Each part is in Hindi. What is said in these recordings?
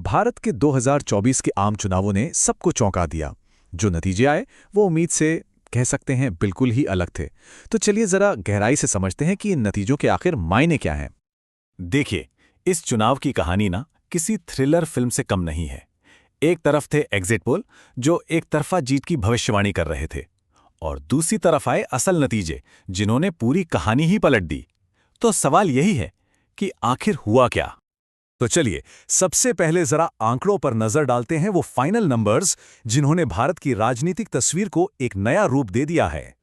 भारत के 2024 के आम चुनावों ने सबको चौंका दिया। जो नतीजे आए वो उम्मीद से कह सकते हैं बिल्कुल ही अलग थे। तो चलिए जरा गहराई से समझते हैं कि इन नतीजों के आखिर मायने क्या हैं। देखिए, इस चुनाव की कहानी ना किसी थ्रिलर फिल्म से कम नहीं है। एक तरफ थे एग्जिट पोल जो एक तरफा जीत की भविष्यवाणी कर रहे थे, और दूसरी तरफ आए असल नतीजे जिन्होंने पूरी कहानी ही पलट दी। तो सवाल यही है कि आखिर हुआ क्या। तो चलिए सबसे पहले जरा आंकड़ों पर नजर डालते हैं, वो फाइनल नंबर्स जिन्होंने भारत की राजनीतिक तस्वीर को एक नया रूप दे दिया है।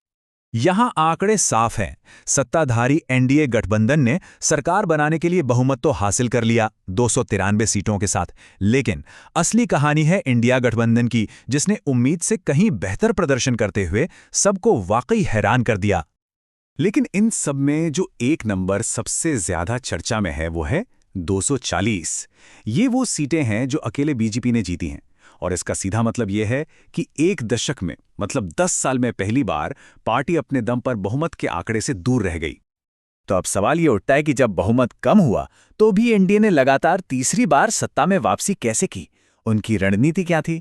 यहां आंकड़े साफ हैं। सत्ताधारी एनडीए गठबंधन ने सरकार बनाने के लिए बहुमत तो हासिल कर लिया 293 सीटों के साथ, लेकिन असली कहानी है इंडिया गठबंधन की, जिसने उम्मीद से कहीं बेहतर प्रदर्शन करते हुए सबको वाकई हैरान कर दिया। लेकिन इन सब में जो एक नंबर सबसे ज्यादा चर्चा में है वो है 240। ये वो सीटें हैं जो अकेले बीजेपी ने जीती हैं, और इसका सीधा मतलब यह है कि एक दशक में, मतलब 10 साल में पहली बार पार्टी अपने दम पर बहुमत के आंकड़े से दूर रह गई। तो अब सवाल ये उठता है कि जब बहुमत कम हुआ तो भी एनडीए ने लगातार तीसरी बार सत्ता में वापसी कैसे की? उनकी रणनीति क्या थी?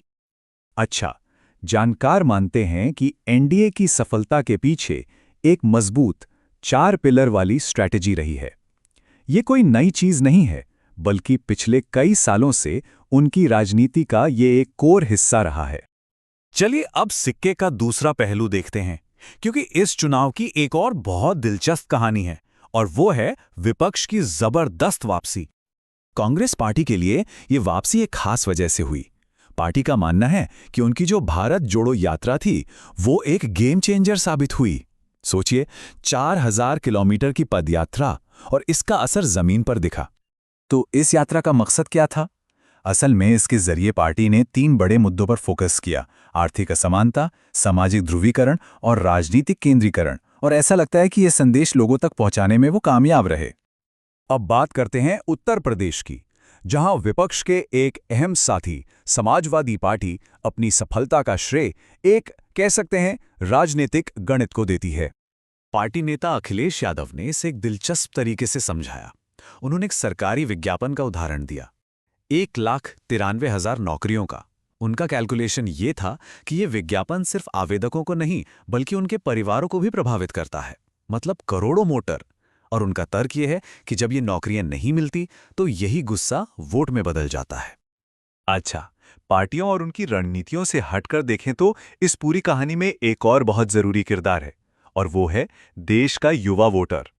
अच्छा, जानकार मानते हैं कि एनडीए की सफलता के पीछे एक मजबूत 4 पिलर वाली स्ट्रैटेजी रही है। ये कोई नई चीज नहीं है, बल्कि पिछले कई सालों से उनकी राजनीति का ये एक कोर हिस्सा रहा है। चलिए अब सिक्के का दूसरा पहलू देखते हैं, क्योंकि इस चुनाव की एक और बहुत दिलचस्प कहानी है, और वो है विपक्ष की जबरदस्त वापसी। कांग्रेस पार्टी के लिए ये वापसी एक खास वजह से हुई। पार्टी का मानना है कि उनकी जो भारत जोड़ो यात्रा थी वो एक गेम चेंजर साबित हुई। सोचिए, 4000 किलोमीटर की पदयात्रा, और इसका असर जमीन पर दिखा। तो इस यात्रा का मकसद क्या था? असल में इसके जरिए पार्टी ने 3 बड़े मुद्दों पर फोकस किया: आर्थिक असमानता, सामाजिक ध्रुवीकरण और राजनीतिक केंद्रीकरण। और ऐसा लगता है कि यह संदेश लोगों तक पहुंचाने में वो कामयाब रहे। अब बात करते हैं उत्तर प्रदेश की, जहां विपक्ष के एक अहम साथी समाजवादी पार्टी अपनी सफलता का श्रेय एक, कह सकते हैं, राजनीतिक गणित को देती है। पार्टी नेता अखिलेश यादव ने इसे एक दिलचस्प तरीके से समझाया। उन्होंने एक सरकारी विज्ञापन का उदाहरण दिया, 1,93,000 नौकरियों का। उनका कैलकुलेशन ये था कि ये विज्ञापन सिर्फ आवेदकों को नहीं बल्कि उनके परिवारों को भी प्रभावित करता है, मतलब करोड़ों वोटर। और उनका तर्क ये है कि जब ये नौकरियां नहीं मिलती तो यही गुस्सा वोट में बदल जाता है। अच्छा, पार्टियों और उनकी रणनीतियों से हटकर देखें तो इस पूरी कहानी में एक और बहुत जरूरी किरदार है, और वो है देश का युवा वोटर।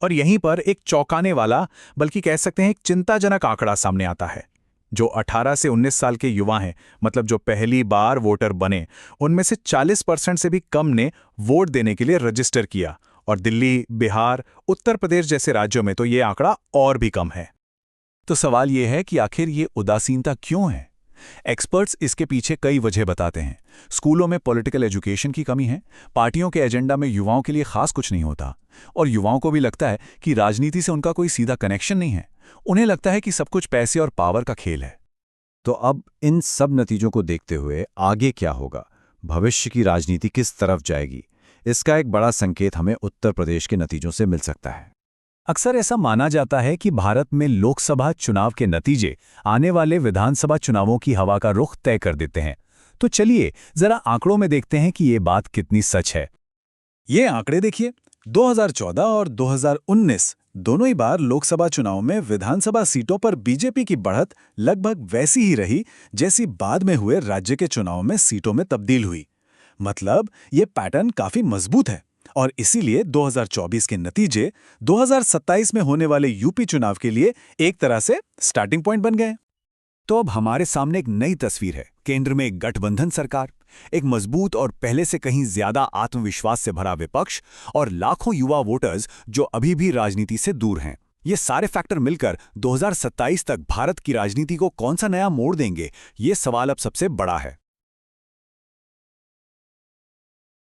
और यहीं पर एक चौंकाने वाला, बल्कि कह सकते हैं एक चिंताजनक आंकड़ा सामने आता है। जो 18 से 19 साल के युवा हैं, मतलब जो पहली बार वोटर बने, उनमें से 40% से भी कम ने वोट देने के लिए रजिस्टर किया। और दिल्ली, बिहार, उत्तर प्रदेश जैसे राज्यों में तो ये आंकड़ा और भी कम है। तो सवाल ये है कि आखिर ये उदासीनता क्यों है? एक्सपर्ट्स इसके पीछे कई वजह बताते हैं। स्कूलों में पॉलिटिकल एजुकेशन की कमी है, पार्टियों के एजेंडा में युवाओं के लिए खास कुछ नहीं होता, और युवाओं को भी लगता है कि राजनीति से उनका कोई सीधा कनेक्शन नहीं है। उन्हें लगता है कि सब कुछ पैसे और पावर का खेल है। तो अब इन सब नतीजों को देखते हुए आगे क्या होगा? भविष्य की राजनीति किस तरफ जाएगी? इसका एक बड़ा संकेत हमें उत्तर प्रदेश के नतीजों से मिल सकता है। अक्सर ऐसा माना जाता है कि भारत में लोकसभा चुनाव के नतीजे आने वाले विधानसभा चुनावों की हवा का रुख तय कर देते हैं। तो चलिए जरा आंकड़ों में देखते हैं कि ये बात कितनी सच है। ये आंकड़े देखिए, 2014 और 2019 दोनों ही बार लोकसभा चुनाव में विधानसभा सीटों पर बीजेपी की बढ़त लगभग वैसी ही रही जैसी बाद में हुए राज्य के चुनाव में सीटों में तब्दील हुई। मतलब ये पैटर्न काफी मजबूत है, और इसीलिए 2024 के नतीजे 2027 में होने वाले यूपी चुनाव के लिए एक तरह से स्टार्टिंग पॉइंट बन गए। तो अब हमारे सामने एक नई तस्वीर है। केंद्र में एक गठबंधन सरकार, एक मजबूत और पहले से कहीं ज्यादा आत्मविश्वास से भरा विपक्ष, और लाखों युवा वोटर्स जो अभी भी राजनीति से दूर हैं। ये सारे फैक्टर मिलकर 2027 तक भारत की राजनीति को कौन सा नया मोड़ देंगे, ये सवाल अब सबसे बड़ा है।